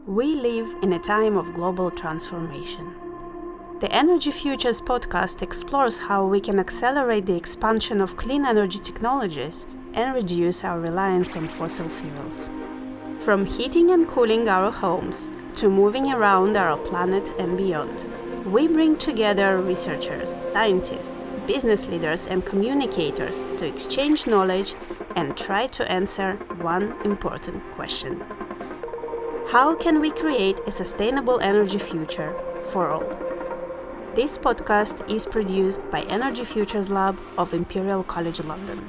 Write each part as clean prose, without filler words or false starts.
We live in a time of global transformation. The Energy Futures podcast explores how we can accelerate the expansion of clean energy technologies and reduce our reliance on fossil fuels. From heating and cooling our homes to moving around our planet and beyond, we bring together researchers, scientists, business leaders and communicators to exchange knowledge and try to answer one important question. How can we create a sustainable energy future for all? This podcast is produced by Energy Futures Lab of Imperial College London.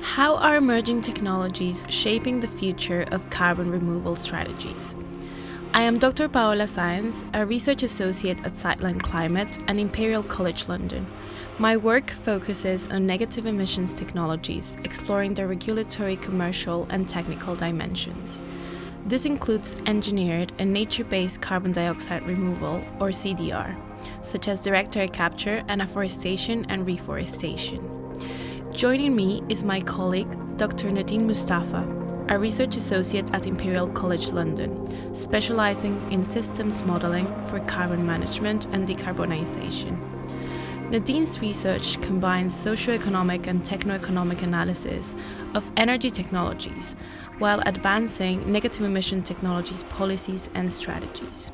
How are emerging technologies shaping the future of carbon removal strategies? I am Dr. Paola Sáenz, a research associate at Sightline Climate and Imperial College London. My work focuses on negative emissions technologies, exploring their regulatory, commercial, and technical dimensions. This includes engineered and nature-based carbon dioxide removal, or CDR, such as direct air capture and afforestation and reforestation. Joining me is my colleague, Dr. Nadine Moustafa, a research associate at Imperial College London, specializing in systems modeling for carbon management and decarbonization. Nadine's research combines socioeconomic and techno-economic analysis of energy technologies while advancing negative emission technologies policies and strategies.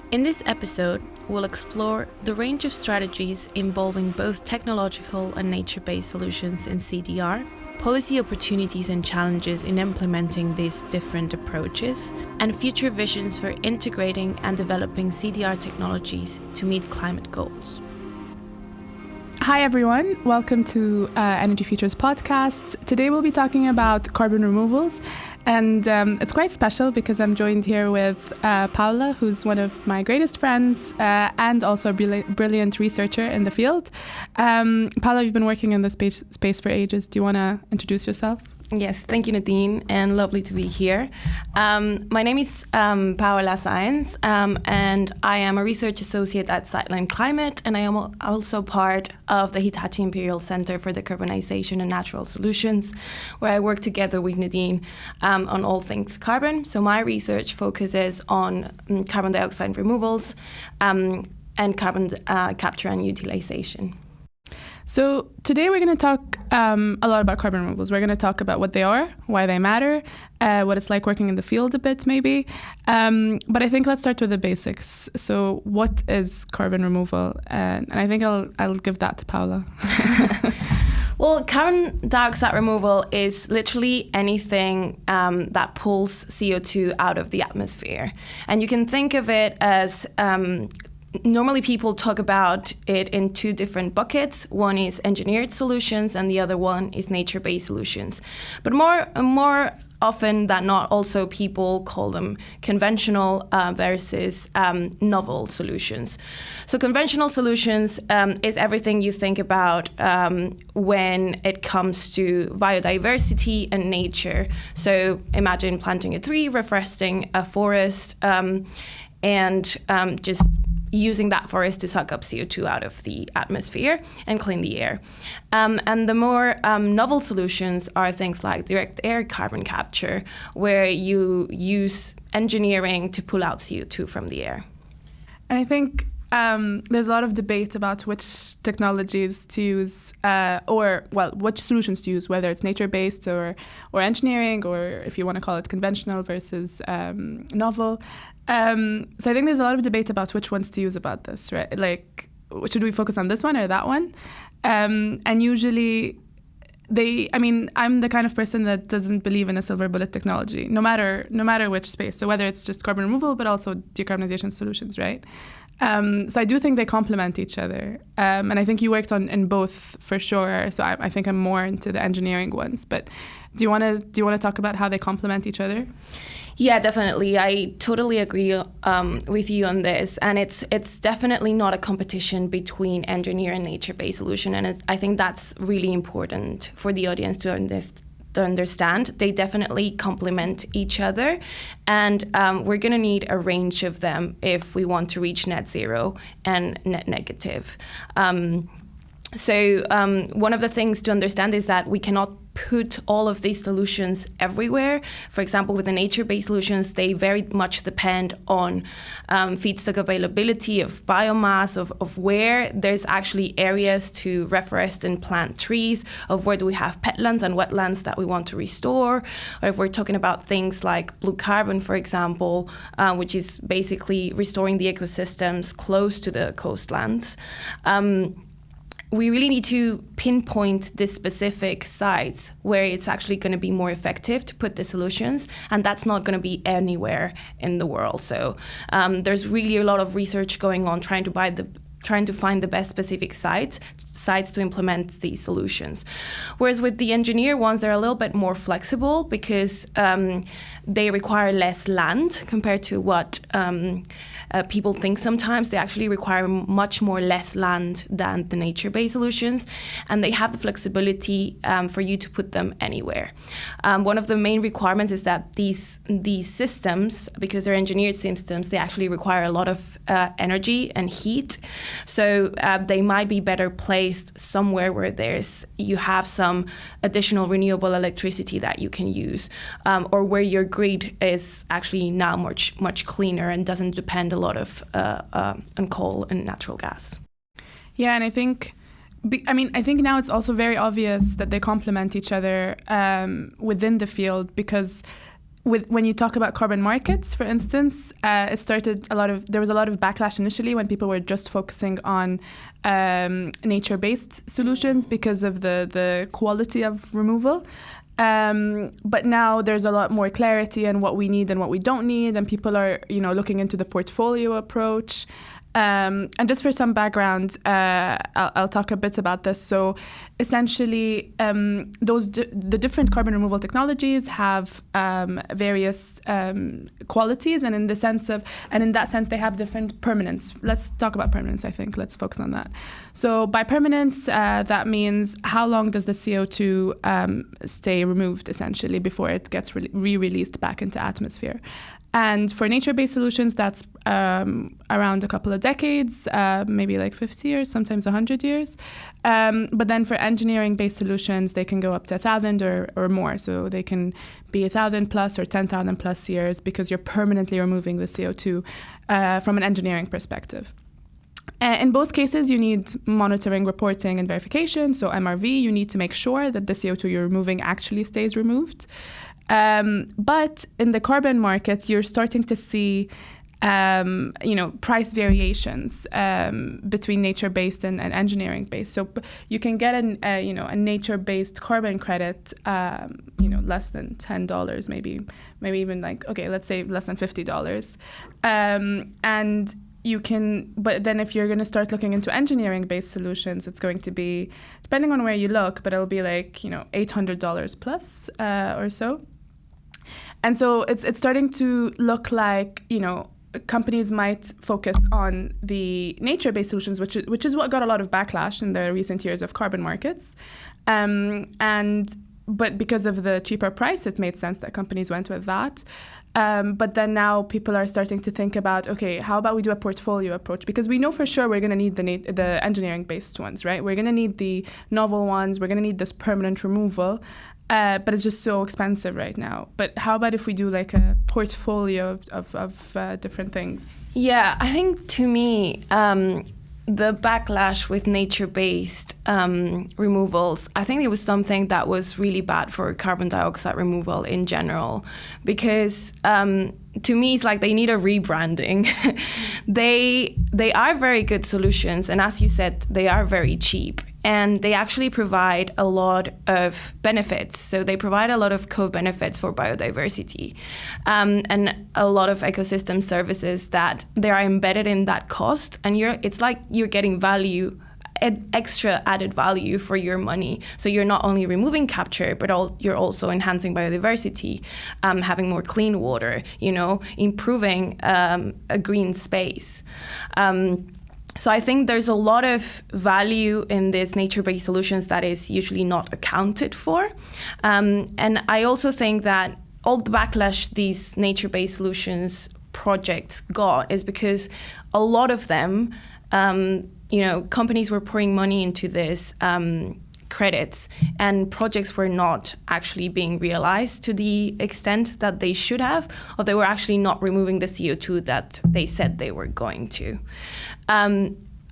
In this episode, we'll explore the range of strategies involving both technological and nature-based solutions in CDR, policy opportunities and challenges in implementing these different approaches, and future visions for integrating and developing CDR technologies to meet climate goals. Hi everyone, welcome to Energy Futures podcast. Today we'll be talking about carbon removals, and it's quite special because I'm joined here with Paola, who's one of my greatest friends and also a brilliant researcher in the field. Paola, you've been working in this space for ages. Do you want to introduce yourself? Yes, thank you, Nadine, and lovely to be here. My name is Paola Sáenz, and I am a research associate at Sightline Climate, and I am also part of the Hitachi Imperial Center for Decarbonization and Natural Solutions, where I work together with Nadine on all things carbon. So my research focuses on carbon dioxide removals and carbon capture and utilization. So today we're going to talk a lot about carbon removals. We're going to talk about what they are, why they matter, what it's like working in the field a bit maybe. But I think let's start with the basics. So what is carbon removal? And I think I'll give that to Paola. Well, carbon dioxide removal is literally anything that pulls CO2 out of the atmosphere. And you can think of it as normally people talk about it in two different buckets. One is engineered solutions and the other one is nature-based solutions. But more often than not, also people call them conventional versus novel solutions. So conventional solutions is everything you think about when it comes to biodiversity and nature. So imagine planting a tree, reforesting a forest, and just using that forest to suck up CO2 out of the atmosphere and clean the air. And the more novel solutions are things like direct air carbon capture, where you use engineering to pull out CO2 from the air. And I think there's a lot of debate about which technologies to use, which solutions to use, whether it's nature-based or engineering, or if you want to call it conventional versus novel. So I think there's a lot of debate about which ones to use about this, right? Like, should we focus on this one or that one? And usually I'm the kind of person that doesn't believe in a silver bullet technology, no matter which space. So whether it's just carbon removal, but also decarbonization solutions, right? So I do think they complement each other. And I think you worked in both for sure. So I think I'm more into the engineering ones. But do you want to talk about how they complement each other? Yeah, definitely. I totally agree with you on this. And it's definitely not a competition between engineer and nature-based solution. And I think that's really important for the audience to understand. They definitely complement each other. And we're going to need a range of them if we want to reach net zero and net negative. So one of the things to understand is that we cannot put all of these solutions everywhere. For example, with the nature-based solutions, they very much depend on feedstock availability of biomass, of where there's actually areas to reforest and plant trees, of where do we have peatlands and wetlands that we want to restore, or if we're talking about things like blue carbon, for example, which is basically restoring the ecosystems close to the coastlands. We really need to pinpoint the specific sites where it's actually going to be more effective to put the solutions, and that's not going to be anywhere in the world. So there's really a lot of research going on trying to find the best specific sites to implement these solutions. Whereas with the engineer ones, they're a little bit more flexible because they require less land compared to what people think sometimes. They actually require much more less land than the nature-based solutions, and they have the flexibility for you to put them anywhere. One of the main requirements is that these systems, because they're engineered systems, they actually require a lot of energy and heat. So they might be better placed somewhere where you have some additional renewable electricity that you can use, or where your grid is actually now much cleaner and doesn't depend a lot of on coal and natural gas. Yeah, and I think now it's also very obvious that they complement each other within the field, because when you talk about carbon markets, for instance, there was a lot of backlash initially when people were just focusing on nature-based solutions because of the quality of removal. But now there's a lot more clarity on what we need and what we don't need, and people are looking into the portfolio approach. And just for some background, I'll talk a bit about this. So essentially, the different carbon removal technologies have various qualities, and in that sense, they have different permanence. Let's talk about permanence, I think. Let's focus on that. So by permanence, that means how long does the CO2 stay removed, essentially, before it gets re-released back into atmosphere. And for nature-based solutions, that's around a couple of decades, maybe like 50 years, sometimes 100 years. But then for engineering-based solutions, they can go up to 1,000 or more. So they can be 1,000 plus or 10,000 plus years, because you're permanently removing the CO2 from an engineering perspective. In both cases, you need monitoring, reporting, and verification. So MRV, you need to make sure that the CO2 you're removing actually stays removed. But in the carbon market, you're starting to see, price variations between nature-based and engineering-based. So you can get a nature-based carbon credit, less than $10, maybe even let's say less than $50, and you can. But then if you're going to start looking into engineering-based solutions, it's going to be, depending on where you look, but it'll be like $800 plus or so. And so it's starting to look like, companies might focus on the nature-based solutions, which is what got a lot of backlash in the recent years of carbon markets. But because of the cheaper price, it made sense that companies went with that. But then now people are starting to think about, okay, how about we do a portfolio approach? Because we know for sure we're going to need the engineering-based ones, right? We're going to need the novel ones. We're going to need this permanent removal. But it's just so expensive right now. But how about if we do like a portfolio of different things? Yeah, I think to me, the backlash with nature-based removals, I think it was something that was really bad for carbon dioxide removal in general, because to me, it's like they need a rebranding. They are very good solutions, and as you said, they are very cheap. And they actually provide a lot of benefits. So they provide a lot of co-benefits for biodiversity and a lot of ecosystem services that they are embedded in that cost. And it's like you're getting value, extra added value for your money. So you're not only removing capture, but you're also enhancing biodiversity, having more clean water, improving a green space. So I think there's a lot of value in these nature-based solutions that is usually not accounted for. And I also think that all the backlash these nature-based solutions projects got is because a lot of them, companies were pouring money into this credits, and projects were not actually being realized to the extent that they should have, or they were actually not removing the CO2 that they said they were going to.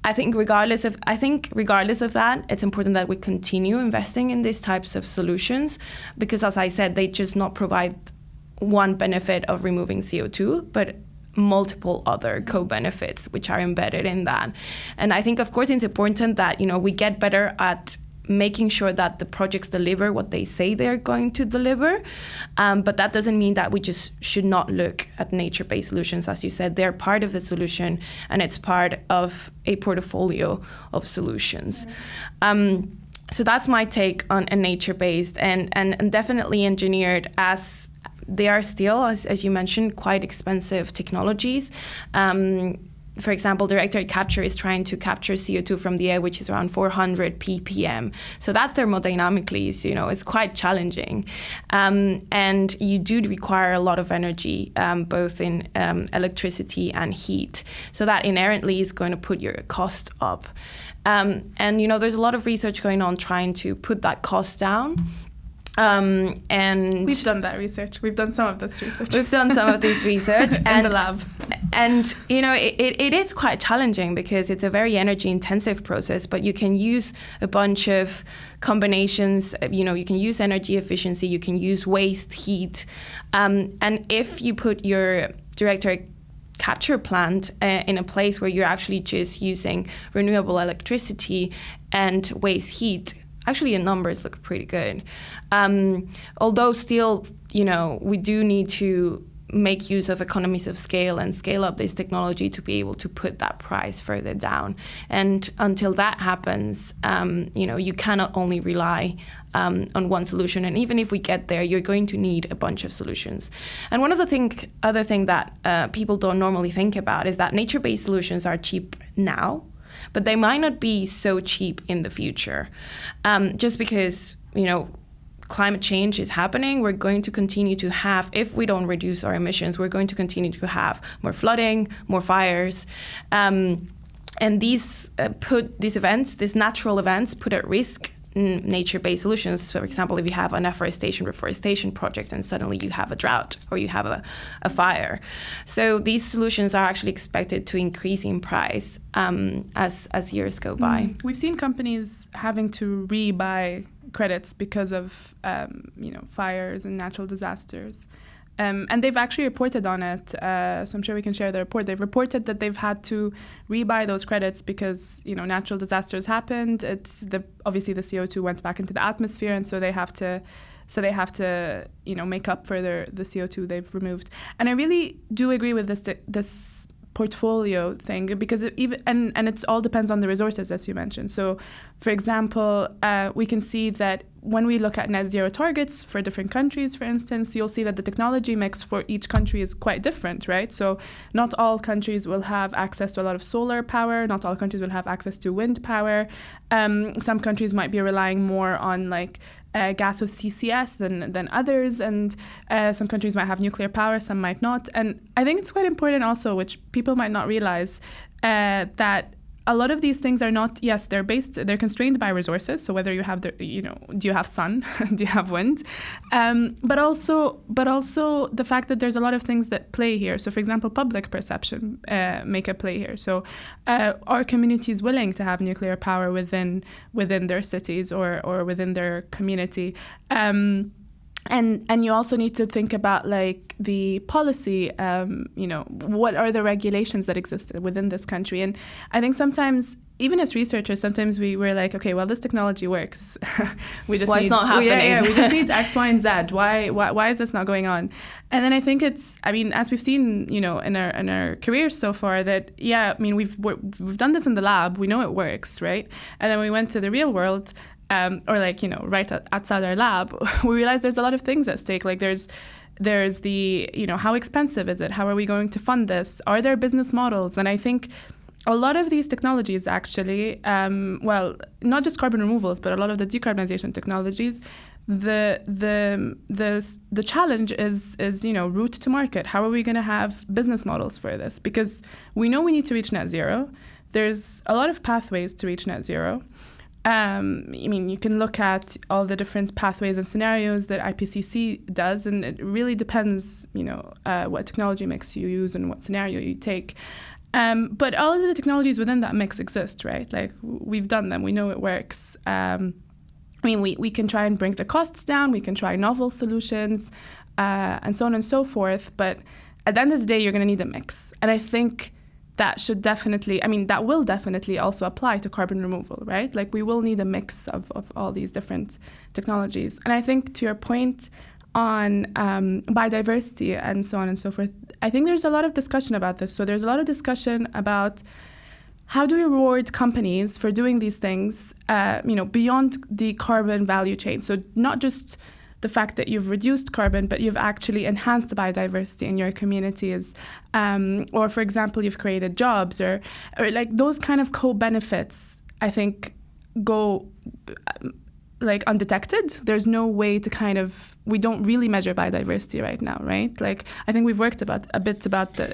I think regardless of that, it's important that we continue investing in these types of solutions, because as I said, they just not provide one benefit of removing CO2, but multiple other co-benefits which are embedded in that. And I think, of course, it's important that, we get better at making sure that the projects deliver what they say they're going to deliver. But that doesn't mean that we just should not look at nature-based solutions. As you said, they're part of the solution, and it's part of a portfolio of solutions. So that's my take on a nature-based and definitely engineered, as they are still, as you mentioned, quite expensive technologies. For example, direct air capture is trying to capture CO2 from the air, which is around 400 ppm. So that thermodynamically is quite challenging. And you do require a lot of energy, both in electricity and heat. So that inherently is going to put your cost up. And there's a lot of research going on trying to put that cost down. And we've done that research. We've done some of this research. We've done some of this research in the lab. And it is quite challenging because it's a very energy intensive process, but you can use a bunch of combinations. You can use energy efficiency, you can use waste heat. And if you put your direct air capture plant in a place where you're actually just using renewable electricity and waste heat, actually the numbers look pretty good. Although still, we do need to make use of economies of scale and scale up this technology to be able to put that price further down. And until that happens, you cannot only rely on one solution. And even if we get there, you're going to need a bunch of solutions. And one of the other thing that people don't normally think about is that nature-based solutions are cheap now, but they might not be so cheap in the future. Just because, climate change is happening, we're going to continue to have, if we don't reduce our emissions, we're going to continue to have more flooding, more fires. And these natural events put at risk nature-based solutions. For example, if you have an afforestation, reforestation project and suddenly you have a drought or you have a fire. So these solutions are actually expected to increase in price as years go by. We've seen companies having to rebuy credits because of fires and natural disasters. And they've actually reported on it, so I'm sure we can share the report. They've reported that they've had to rebuy those credits because natural disasters happened. Obviously the CO2 went back into the atmosphere, and so they have to make up for the CO2 they've removed. And I really do agree with this portfolio thing, because it all depends on the resources, as you mentioned. So, for example, we can see that when we look at net zero targets for different countries, for instance, you'll see that the technology mix for each country is quite different, right? So not all countries will have access to a lot of solar power. Not all countries will have access to wind power. Some countries might be relying more on gas with CCS than others, and some countries might have nuclear power, some might not. And I think it's quite important also, which people might not realize, that a lot of these things are not, yes, they're constrained by resources. So whether you have do you have sun, do you have wind? But also the fact that there's a lot of things that play here. So for example, public perception make a play here. So are communities willing to have nuclear power within their cities or within their community? And you also need to think about the policy, what are the regulations that exist within this country? And I think sometimes, even as researchers, sometimes we're like, okay, well, this technology works. We just it's not happening? We just need X, Y, and Z. Why is this not going on? And then I think as we've seen, in our careers so far, that we've done this in the lab, we know it works, right? And then we went to the real world. Right outside our lab, we realized there's a lot of things at stake. There's the, how expensive is it? How are we going to fund this? Are there business models? And I think a lot of these technologies actually, not just carbon removals, but a lot of the decarbonization technologies, the challenge is route to market. How are we going to have business models for this? Because we know we need to reach net zero. There's a lot of pathways to reach net zero. you can look at all the different pathways and scenarios that IPCC does, and it really depends, what technology mix you use and what scenario you take. But all of the technologies within that mix exist, right? Like, we've done them, we know it works. We can try and bring the costs down, we can try novel solutions, and so on and so forth. But at the end of the day, you're going to need a mix. And I think that will definitely also apply to carbon removal, right? Like, we will need a mix of all these different technologies. And I think, to your point on biodiversity and so on and so forth, I think there's a lot of discussion about this. So there's a lot of discussion about how do we reward companies for doing these things, beyond the carbon value chain. So not just the fact that you've reduced carbon, but you've actually enhanced biodiversity in your communities, or, for example, you've created jobs, or like those kind of co-benefits, I think, go undetected. There's no way to we don't really measure biodiversity right now, right? Like, I think we've worked a bit about on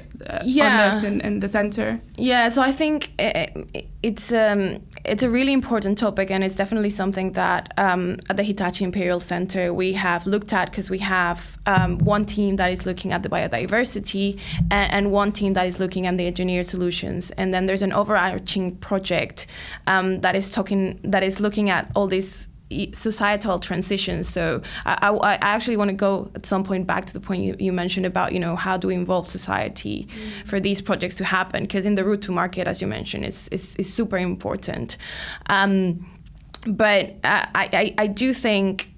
this in the center. Yeah, so I think it's a really important topic, and it's definitely something that at the Hitachi Imperial Center we have looked at, because we have one team that is looking at the biodiversity and one team that is looking at the engineered solutions, and then there's an overarching project that is looking at all these societal transitions. So I actually want to go at some point back to the point you mentioned about, how do we involve society for these projects to happen? Because in the route to market, as you mentioned, is super important. But I do think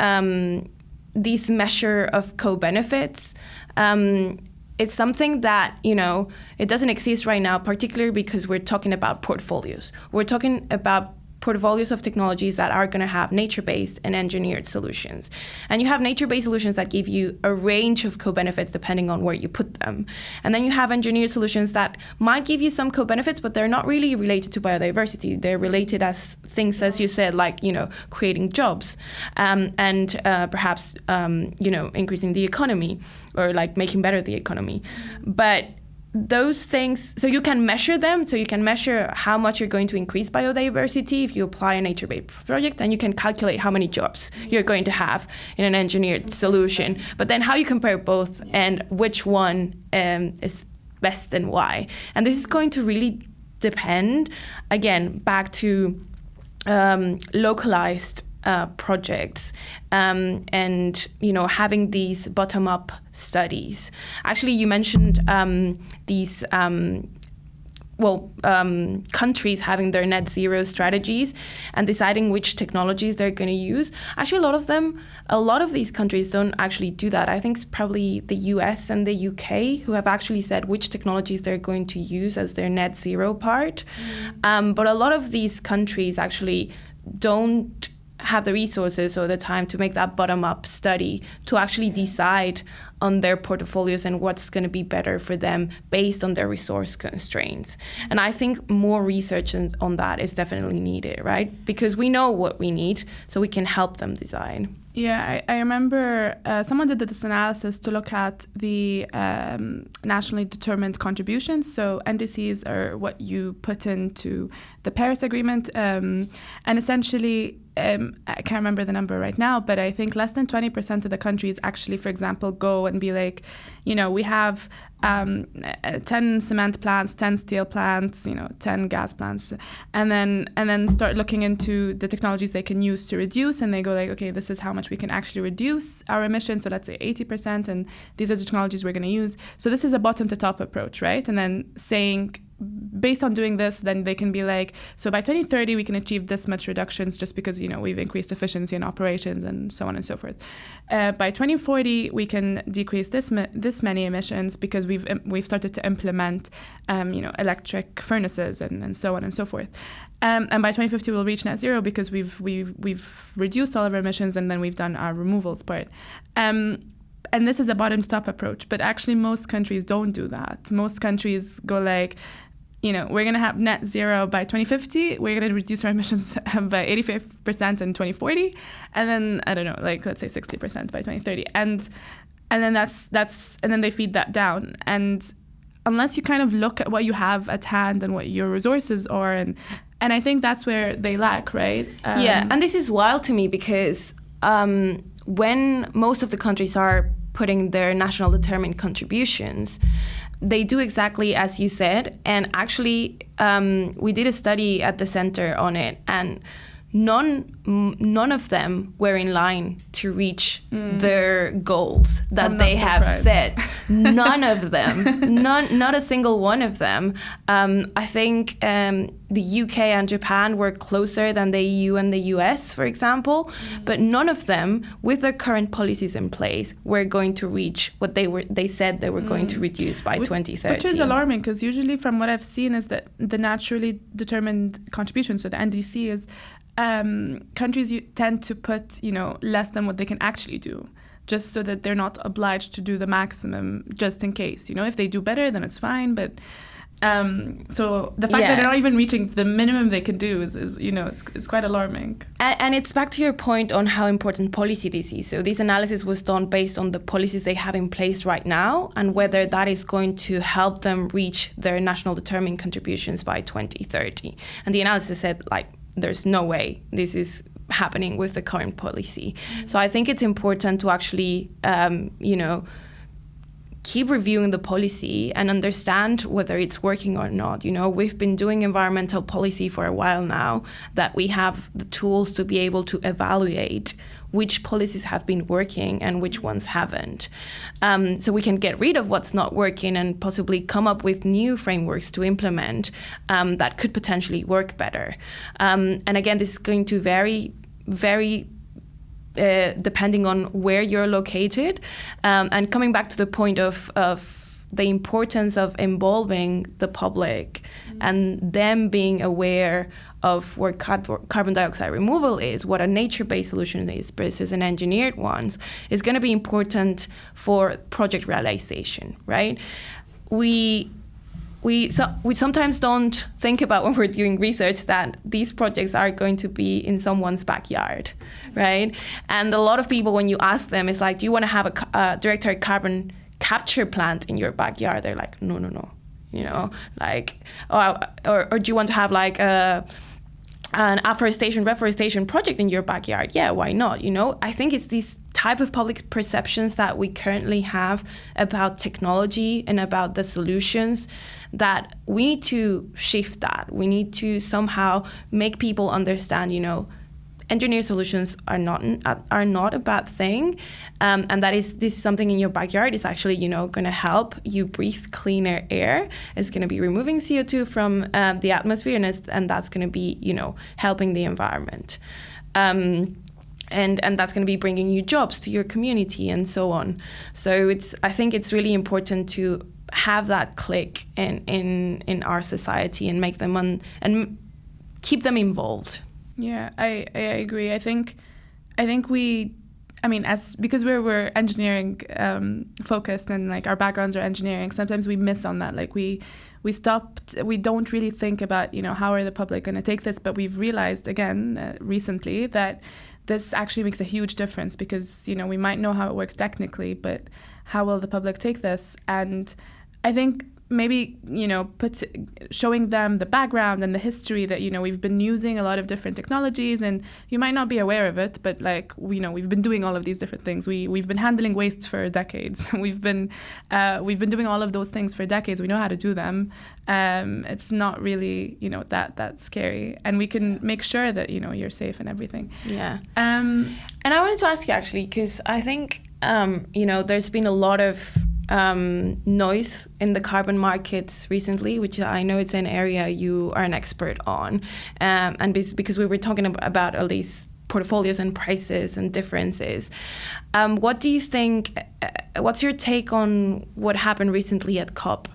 this measure of co-benefits, it's something that, it doesn't exist right now, particularly because we're talking about portfolios. We're talking about portfolios of technologies that are going to have nature-based and engineered solutions. And you have nature-based solutions that give you a range of co-benefits depending on where you put them. And then you have engineered solutions that might give you some co-benefits, but they're not really related to biodiversity. They're related as things, as you said, like, creating jobs, and perhaps, increasing the economy, or like making better the economy. But those things, so you can measure them, so you can measure how much you're going to increase biodiversity if you apply a nature-based project, and you can calculate how many jobs you're going to have in an engineered solution. But then how you compare both and which one is best and why. And this is going to really depend, again, back to localized projects, and having these bottom-up studies. Actually, you mentioned these countries having their net zero strategies and deciding which technologies they're going to use. Actually, a lot of these countries don't actually do that. I think it's probably the US and the UK who have actually said which technologies they're going to use as their net zero part. But a lot of these countries actually don't have the resources or the time to make that bottom-up study to actually decide on their portfolios and what's going to be better for them based on their resource constraints. And I think more research on that is definitely needed, right? Because we know what we need, so we can help them design. Yeah, I remember someone did this analysis to look at the nationally determined contributions. So NDCs are what you put into the Paris Agreement. And essentially, I can't remember the number right now, but I think less than 20% of the countries actually, for example, go and be like, we have 10 cement plants, 10 steel plants, 10 gas plants, and then start looking into the technologies they can use to reduce, and they go like, okay, this is how much we can actually reduce our emissions, so let's say 80%, and these are the technologies we're going to use. So this is a bottom to top approach, right? And then saying, based on doing this, then they can be like, so by 2030 we can achieve this much reductions just because we've increased efficiency in operations and so on and so forth. By 2040 we can decrease this many emissions because we've started to implement electric furnaces and so on and so forth. And by 2050 we'll reach net zero because we've reduced all of our emissions and then we've done our removals part. And this is a bottom-up approach, but actually most countries don't do that. Most countries go like, we're going to have net zero by 2050. We're going to reduce our emissions by 85% in 2040, and then I don't know, like let's say 60% by 2030, and then that's and then they feed that down. And unless you kind of look at what you have at hand and what your resources are, and And I think that's where they lack, right? Yeah, and this is wild to me because when most of the countries are putting their national determined contributions, they do exactly as you said. And actually, we did a study at the center on it, and none of them were in line to reach their goals that they have set. None of them, not a single one of them. I think the UK and Japan were closer than the EU and the US, for example, but none of them, with their current policies in place, were going to reach what they said they were going to reduce by 2030. Which is alarming, because usually from what I've seen is that the naturally determined contribution, so the NDC, is countries tend to put, less than what they can actually do, just so that they're not obliged to do the maximum just in case. If they do better, then it's fine. But so the fact that they're not even reaching the minimum they can do is quite alarming. And it's back to your point on how important policy this is. So this analysis was done based on the policies they have in place right now and whether that is going to help them reach their national determined contributions by 2030. And the analysis said, there's no way this is happening with the current policy. So I think it's important to actually, keep reviewing the policy and understand whether it's working or not. We've been doing environmental policy for a while now, that we have the tools to be able to evaluate which policies have been working and which ones haven't. So we can get rid of what's not working and possibly come up with new frameworks to implement that could potentially work better. And again, this is going to vary depending on where you're located. And coming back to the point of the importance of involving the public and them being aware of where carbon dioxide removal is, what a nature-based solution is versus an engineered one, is going to be important for project realization, right? We sometimes don't think about when we're doing research that these projects are going to be in someone's backyard, right? And a lot of people, when you ask them, it's like, do you want to have a direct air carbon capture plant in your backyard? They're like, no. Or do you want to have an afforestation, reforestation project in your backyard? Yeah, why not? I think it's these type of public perceptions that we currently have about technology and about the solutions that we need to shift that. We need to somehow make people understand, engineered solutions are not a bad thing, and this is something in your backyard is actually going to help you breathe cleaner air. It's going to be removing CO2 from the atmosphere, and that's going to be helping the environment, and that's going to be bringing you jobs to your community and so on. So I think it's really important to have that click in our society and make them and keep them involved. Yeah, I agree. I think because we're engineering focused and our backgrounds are engineering, sometimes we miss on that. We don't really think about how are the public going to take this, but we've realized again recently that this actually makes a huge difference, because we might know how it works technically, but how will the public take this? And I think maybe showing them the background and the history that we've been using a lot of different technologies, and you might not be aware of it, but we've been doing all of these different things. We've been handling waste for decades. We've been doing all of those things for decades. We know how to do them. It's not really that scary, and we can make sure that you're safe and everything. Yeah. And I wanted to ask you actually, because I think there's been a lot of noise in the carbon markets recently, which I know it's an area you are an expert on, and because we were talking about at least portfolios and prices and differences. What do you think, what's your take on what happened recently at COP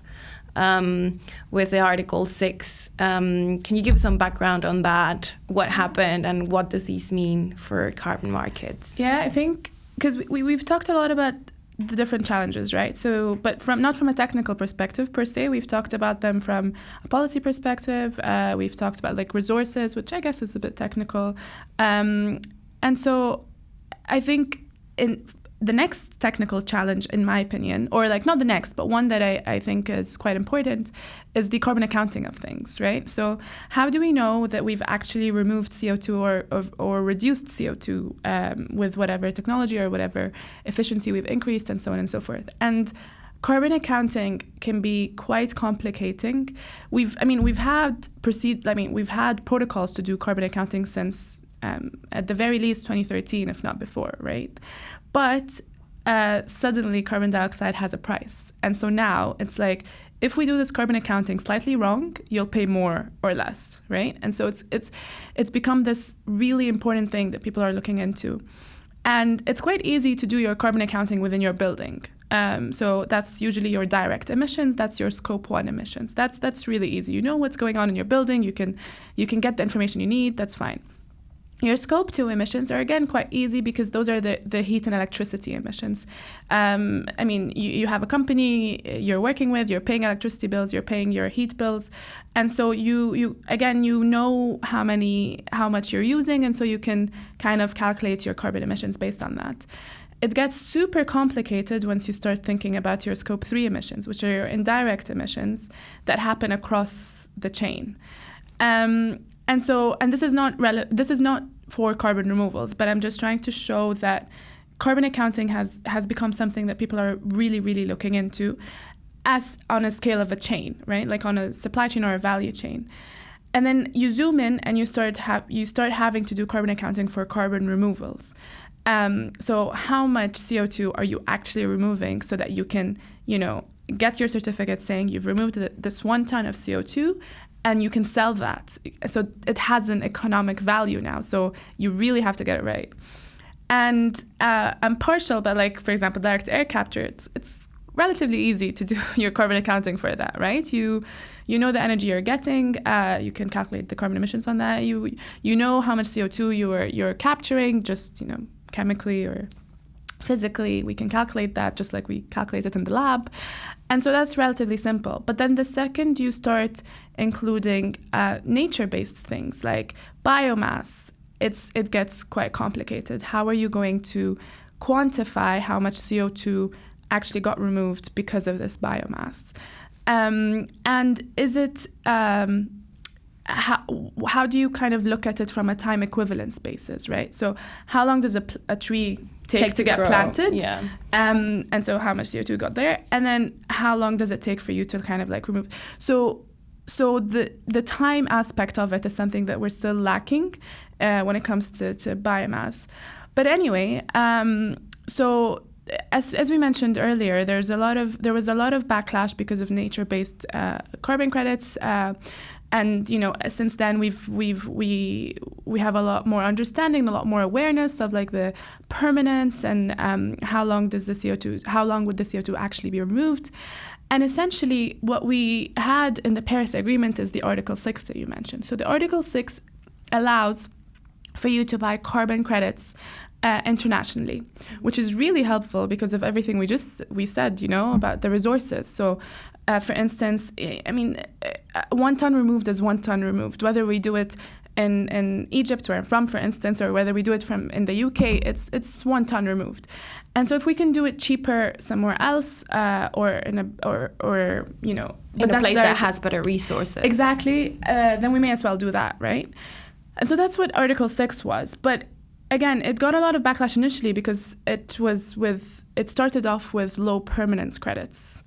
with the Article 6? Can you give some background on that? What happened and what does this mean for carbon markets? Yeah, I think because we've talked a lot about the different challenges, right? So, but not from a technical perspective per se. We've talked about them from a policy perspective. We've talked about resources, which I guess is a bit technical. And so I think the next technical challenge, in my opinion, or like not the next, but one that I think is quite important, is the carbon accounting of things, right? So how do we know that we've actually removed CO2 or reduced CO2 with whatever technology or whatever efficiency we've increased, and so on and so forth? And carbon accounting can be quite complicating. We've had protocols to do carbon accounting since at the very least 2013, if not before, right? But suddenly carbon dioxide has a price. And so now it's like, if we do this carbon accounting slightly wrong, you'll pay more or less, right? And so it's become this really important thing that people are looking into. And it's quite easy to do your carbon accounting within your building. So that's usually your direct emissions. That's your Scope 1 emissions. That's really easy. You know what's going on in your building. You can get the information you need. That's fine. Your Scope 2 emissions are, again, quite easy because those are the heat and electricity emissions. You have a company you're working with, you're paying electricity bills, you're paying your heat bills. And so you know how much you're using, and so you can kind of calculate your carbon emissions based on that. It gets super complicated once you start thinking about your Scope 3 emissions, which are your indirect emissions that happen across the chain. And this is not for carbon removals, but I'm just trying to show that carbon accounting has become something that people are really, really looking into, as on a scale of a chain, right? Like on a supply chain or a value chain. And then you zoom in and you start having to do carbon accounting for carbon removals. So how much CO2 are you actually removing so that you can, get your certificate saying you've removed this 1 ton of CO2, and you can sell that. So it has an economic value now. So you really have to get it right. And I'm partial, but like, for example, direct air capture, it's relatively easy to do your carbon accounting for that, right? You know the energy you're getting. You can calculate the carbon emissions on that. You know how much CO2 you're capturing, just chemically or physically. We can calculate that just like we calculate it in the lab. And so that's relatively simple. But then the second you start including nature-based things like biomass, it gets quite complicated. How are you going to quantify how much CO2 actually got removed because of this biomass? And is it how do you kind of look at it from a time equivalence basis, right? So how long does a tree take to get grow. Planted? Yeah. And so how much CO2 got there? And then how long does it take for you to kind of like remove? So the time aspect of it is something that we're still lacking when it comes to biomass. But anyway, so as we mentioned earlier, there was a lot of backlash because of nature-based carbon credits. And since then we have a lot more understanding, a lot more awareness of like the permanence and how long would the CO2 actually be removed. And essentially what we had in the Paris Agreement is the Article 6 that you mentioned. So the Article 6 allows for you to buy carbon credits internationally, which is really helpful because of everything we said, about the resources. So for instance, 1 ton removed is 1 ton removed, whether we do it in Egypt, where I'm from, for instance, or whether we do it in the UK, it's 1 ton removed. And so if we can do it cheaper somewhere else, or in a place that has better resources, exactly, then we may as well do that, right? And so that's what Article 6 was. But again, it got a lot of backlash initially because it started off with low permanence credits.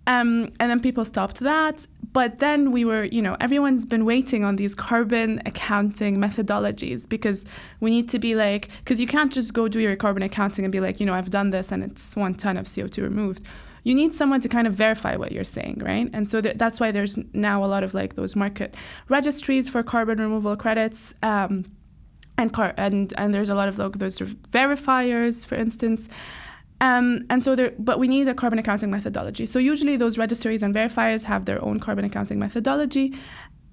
And then people stopped that. But then we were, everyone's been waiting on these carbon accounting methodologies because we need to be like, because you can't just go do your carbon accounting and be like, I've done this and it's 1 ton of CO2 removed. You need someone to kind of verify what you're saying, right? And so that's why there's now a lot of like those market registries for carbon removal credits. And there's a lot of those verifiers, for instance. But we need a carbon accounting methodology. So usually those registries and verifiers have their own carbon accounting methodology.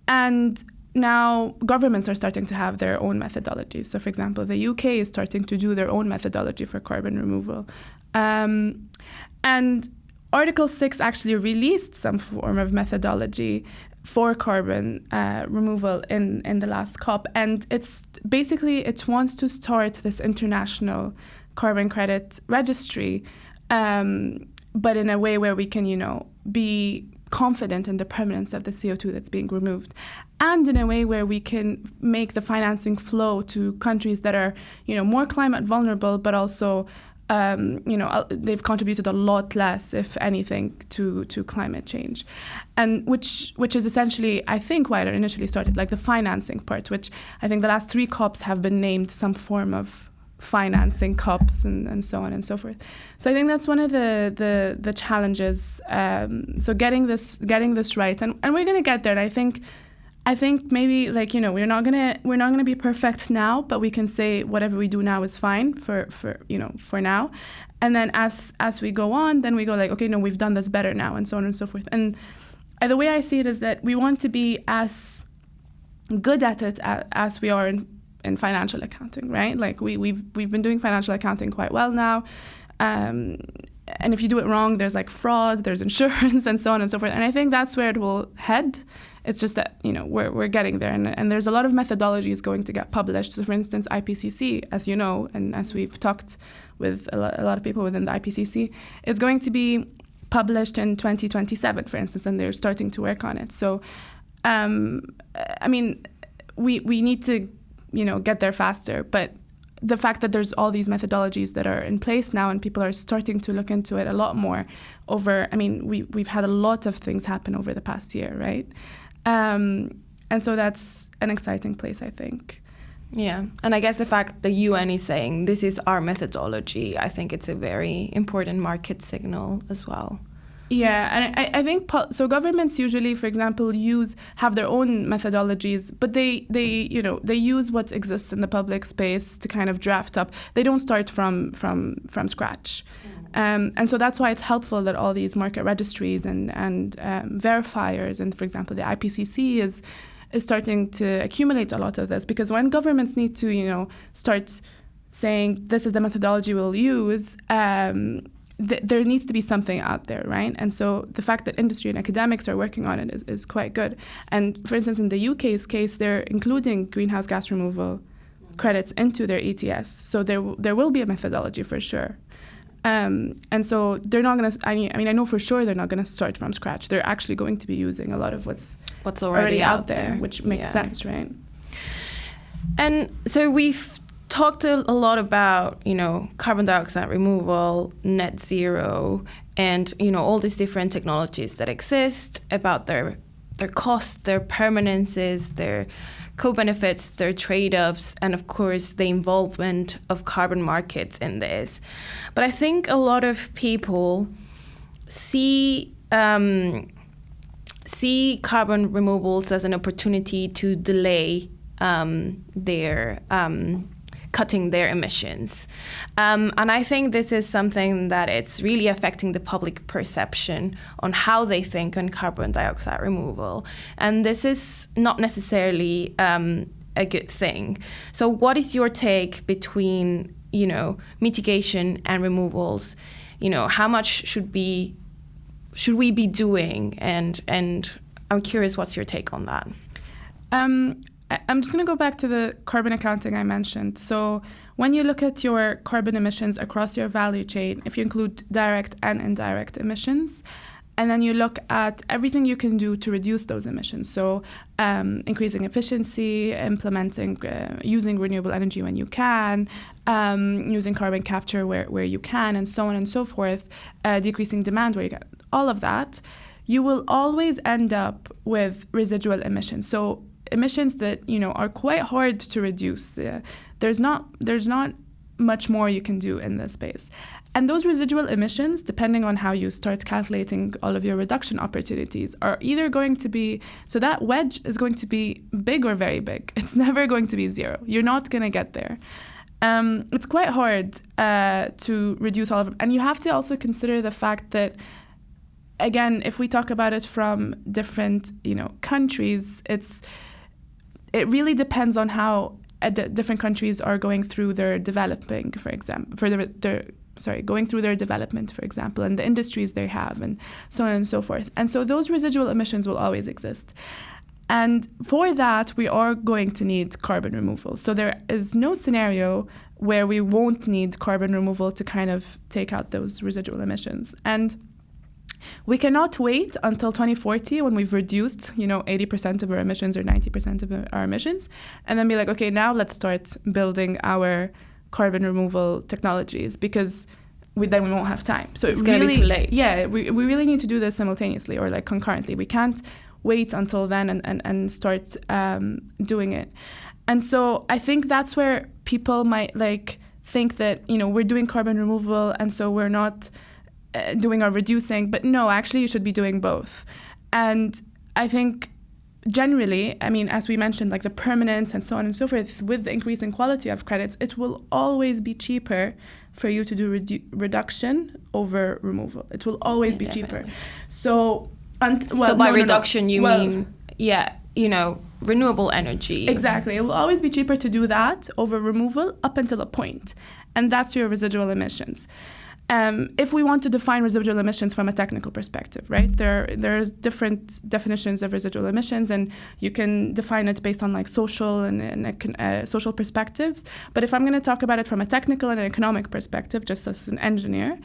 And now governments are starting to have their own methodologies. So for example, the UK is starting to do their own methodology for carbon removal. And Article 6 actually released some form of methodology for carbon removal in the last COP. And it wants to start this international carbon credit registry, but in a way where we can, be confident in the permanence of the CO2 that's being removed, and in a way where we can make the financing flow to countries that are, more climate vulnerable, but also, they've contributed a lot less, if anything, to climate change, and which is essentially, I think, why it initially started, like the financing part, which I think the last 3 COPs have been named some form of financing COPs and so on and so forth. So I think that's one of the challenges. So getting this right, and we're gonna get there. And I think maybe we're not gonna be perfect now, but we can say whatever we do now is fine for now. And then as we go on, then we go okay, no, we've done this better now, and so on and so forth. And the way I see it is that we want to be as good at it as we are in financial accounting, right? Like we've been doing financial accounting quite well now. And if you do it wrong, there's fraud, there's insurance, and so on and so forth. And I think that's where it will head. It's just that, we're getting there. And there's a lot of methodologies going to get published. So for instance, IPCC, as you know, and as we've talked with a lot of people within the IPCC, it's going to be published in 2027, for instance, and they're starting to work on it. So, we need to, get there faster. But the fact that there's all these methodologies that are in place now and people are starting to look into it a lot more we've had a lot of things happen over the past year, right? And so that's an exciting place, I think. Yeah, and I guess the fact the UN is saying this is our methodology, I think it's a very important market signal as well. Yeah, and I think so. Governments usually, for example, have their own methodologies, but they use what exists in the public space to kind of draft up. They don't start from scratch, and so that's why it's helpful that all these market registries and verifiers, and for example, the IPCC is starting to accumulate a lot of this, because when governments need to start saying this is the methodology we'll use. There needs to be something out there, right? And so the fact that industry and academics are working on it is quite good. And for instance, in the UK's case, they're including greenhouse gas removal credits into their ETS. So there will be a methodology for sure. And so they're not going to, I know for sure they're not going to start from scratch. They're actually going to be using a lot of what's already out there, which makes sense, right? And so we've talked a lot about, carbon dioxide removal, net zero, and, all these different technologies that exist, about their costs, their permanences, their co-benefits, their trade-offs, and of course the involvement of carbon markets in this. But I think a lot of people see carbon removals as an opportunity to delay their cutting their emissions. And I think this is something that it's really affecting the public perception on how they think on carbon dioxide removal. And this is not necessarily a good thing. So what is your take between, mitigation and removals? How much should we be doing? And I'm curious, what's your take on that? I'm just going to go back to the carbon accounting I mentioned. So when you look at your carbon emissions across your value chain, if you include direct and indirect emissions, and then you look at everything you can do to reduce those emissions. So increasing efficiency, implementing, using renewable energy when you can, using carbon capture where you can, and so on and so forth, decreasing demand where you can, all of that, you will always end up with residual emissions. So emissions that are quite hard to reduce. There's not much more you can do in this space. And those residual emissions, depending on how you start calculating all of your reduction opportunities, are either going to be, so that wedge is going to be big or very big. It's never going to be zero. You're not going to get there. It's quite hard to reduce all of them. And you have to also consider the fact that, again, if we talk about it from different countries, it really depends on how different countries are going through their developing, for example, going through their development, for example, and the industries they have, and so on and so forth. And so those residual emissions will always exist. And for that, we are going to need carbon removal. So there is no scenario where we won't need carbon removal to kind of take out those residual emissions. And we cannot wait until 2040 when we've reduced, 80% of our emissions or 90% of our emissions, and then be like, okay, now let's start building our carbon removal technologies, because then we won't have time. So it's going to be too late. Yeah, we really need to do this simultaneously or like concurrently. We can't wait until then and start doing it. And so I think that's where people might like think that, we're doing carbon removal and so we're not doing or reducing, but no, actually you should be doing both. And I think generally, as we mentioned, like the permanence and so on and so forth, with the increase in quality of credits, it will always be cheaper for you to do reduction over removal. It will always be cheaper. So, by reduction, you mean, renewable energy. Exactly. It will always be cheaper to do that over removal up until a point. And that's your residual emissions. If we want to define residual emissions from a technical perspective, right? There's different definitions of residual emissions, and you can define it based on like social and social perspectives. But if I'm going to talk about it from a technical and an economic perspective, just as an engineer,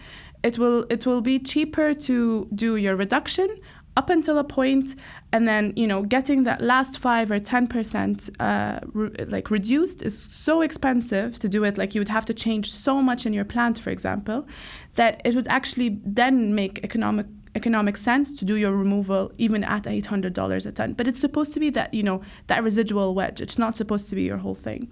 it will be cheaper to do your reduction up until a point, and then getting that last 5 or 10% reduced is so expensive to do it. Like you would have to change so much in your plant, for example, that it would actually then make economic sense to do your removal even at $800 a ton. But it's supposed to be that that residual wedge. It's not supposed to be your whole thing.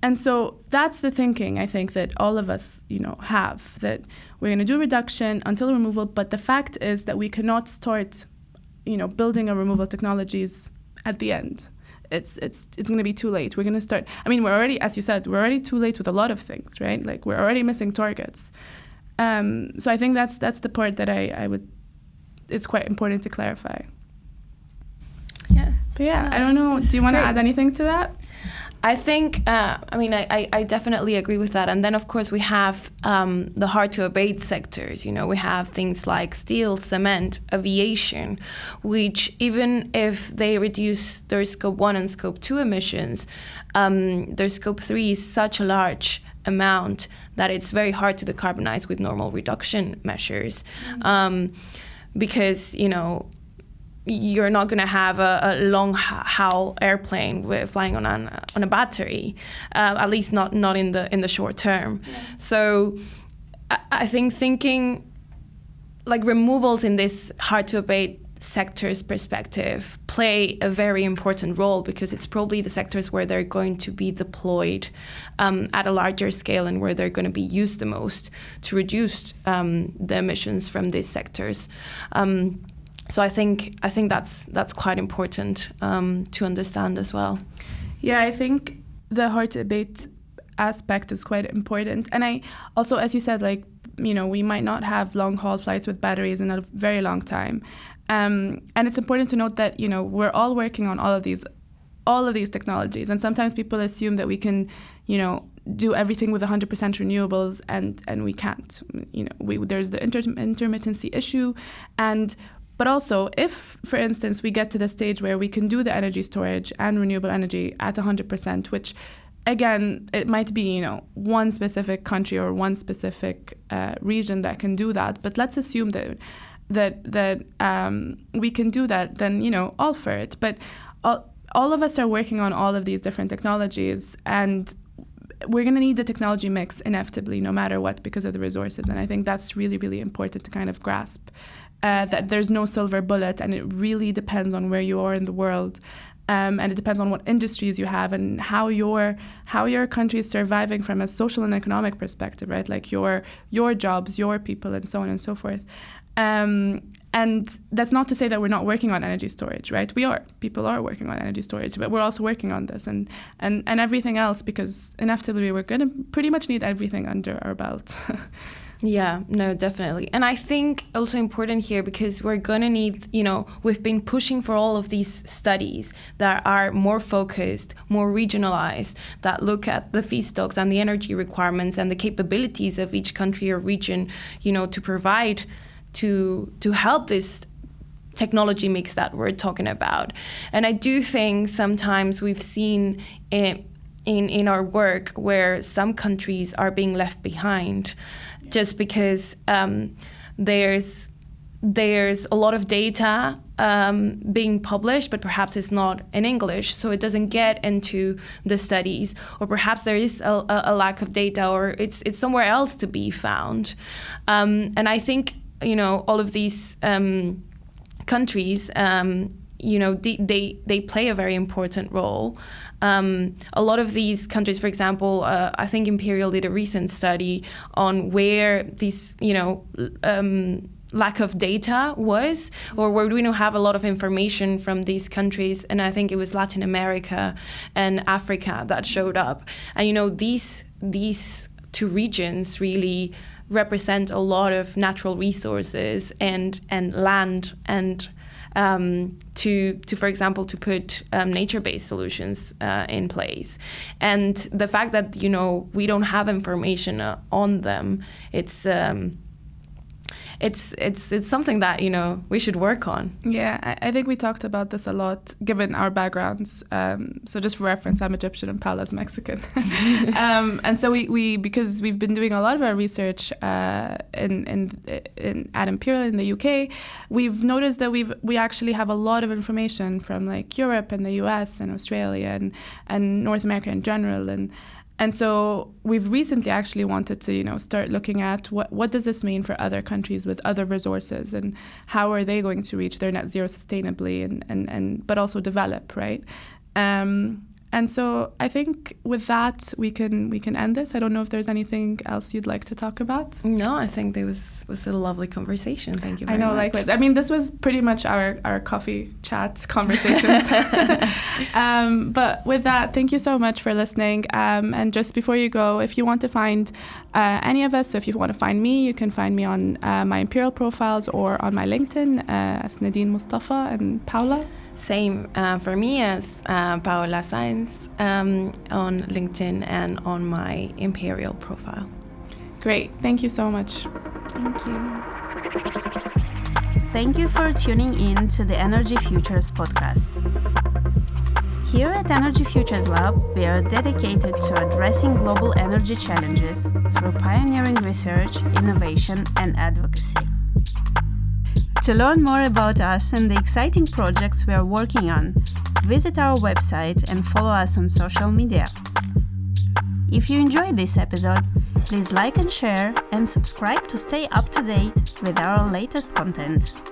And so that's the thinking, I think, that all of us, have, that we're going to do reduction until removal. But the fact is that we cannot start, building our removal technologies at the end. It's going to be too late. We're going to start. We're already, as you said, we're already too late with a lot of things, right? Like we're already missing targets. So I think that's the part that I would. It's quite important to clarify. Yeah. But yeah, I don't know. Do you want to add anything to that? I think, I definitely agree with that. And then, of course, we have the hard-to-abate sectors. We have things like steel, cement, aviation, which even if they reduce their Scope 1 and Scope 2 emissions, their Scope 3 is such a large amount that it's very hard to decarbonize with normal reduction measures. Because, you're not going to have a long-haul airplane flying on a battery, at least not in the short term. Yeah. So I think thinking like removals in this hard-to-abate sector's perspective play a very important role, because it's probably the sectors where they're going to be deployed at a larger scale and where they're going to be used the most to reduce the emissions from these sectors. So I think that's quite important to understand as well. Yeah, I think the hard-to-abate aspect is quite important. And I also, as you said, we might not have long-haul flights with batteries in a very long time. And it's important to note that, we're all working on all of these technologies. And sometimes people assume that we can, do everything with 100% renewables, and we can't. There's the intermittency issue. But also, if, for instance, we get to the stage where we can do the energy storage and renewable energy at 100%, which, again, it might be, one specific country or one specific region that can do that. But let's assume that we can do that, then, all for it. But all of us are working on all of these different technologies, and we're going to need the technology mix inevitably, no matter what, because of the resources. And I think that's really, really important to kind of grasp. That there's no silver bullet, and it really depends on where you are in the world, and it depends on what industries you have and how your country is surviving from a social and economic perspective, right? Like your jobs, your people, and so on and so forth. And that's not to say that we're not working on energy storage, right? People are working on energy storage, but we're also working on this and everything else, because inevitably we're going to pretty much need everything under our belt. Yeah, no, definitely. And I think also important here, because we're going to need, we've been pushing for all of these studies that are more focused, more regionalized, that look at the feedstocks and the energy requirements and the capabilities of each country or region, to provide, to help this technology mix that we're talking about. And I do think sometimes we've seen in our work where some countries are being left behind just because there's a lot of data being published, but perhaps it's not in English, so it doesn't get into the studies, or perhaps there is a lack of data, or it's somewhere else to be found. And I think, all of these countries, they play a very important role. A lot of these countries, for example, I think Imperial did a recent study on where these, lack of data was, or where we don't have a lot of information from these countries, and I think it was Latin America and Africa that showed up. And these two regions really represent a lot of natural resources and land, and to for example, to put nature-based solutions in place. And the fact that we don't have information on them, it's something that we should work on. Yeah, I think we talked about this a lot given our backgrounds. So just for reference, I'm Egyptian and Paola's Mexican. And so we because we've been doing a lot of our research at Imperial in the UK, we've noticed that we actually have a lot of information from like Europe and the US and Australia and North America in general, and so we've recently actually wanted to, start looking at what does this mean for other countries with other resources, and how are they going to reach their net zero sustainably and but also develop, right? And so I think with that we can end this. I don't know if there's anything else you'd like to talk about. No, I think there was a lovely conversation. Thank you very much. I know, likewise. I mean, this was pretty much our coffee chat conversations. But with that, thank you so much for listening. And just before you go, if you want to find any of us, so if you want to find me, you can find me on my Imperial profiles or on my LinkedIn as Nadine Moustafa. And Paola? Same for me as Paola Sáenz on LinkedIn and on my Imperial profile. Great. Thank you so much. Thank you. Thank you for tuning in to the Energy Futures podcast. Here at Energy Futures Lab, we are dedicated to addressing global energy challenges through pioneering research, innovation, and advocacy. To learn more about us and the exciting projects we are working on, visit our website and follow us on social media. If you enjoyed this episode, please like and share and subscribe to stay up to date with our latest content.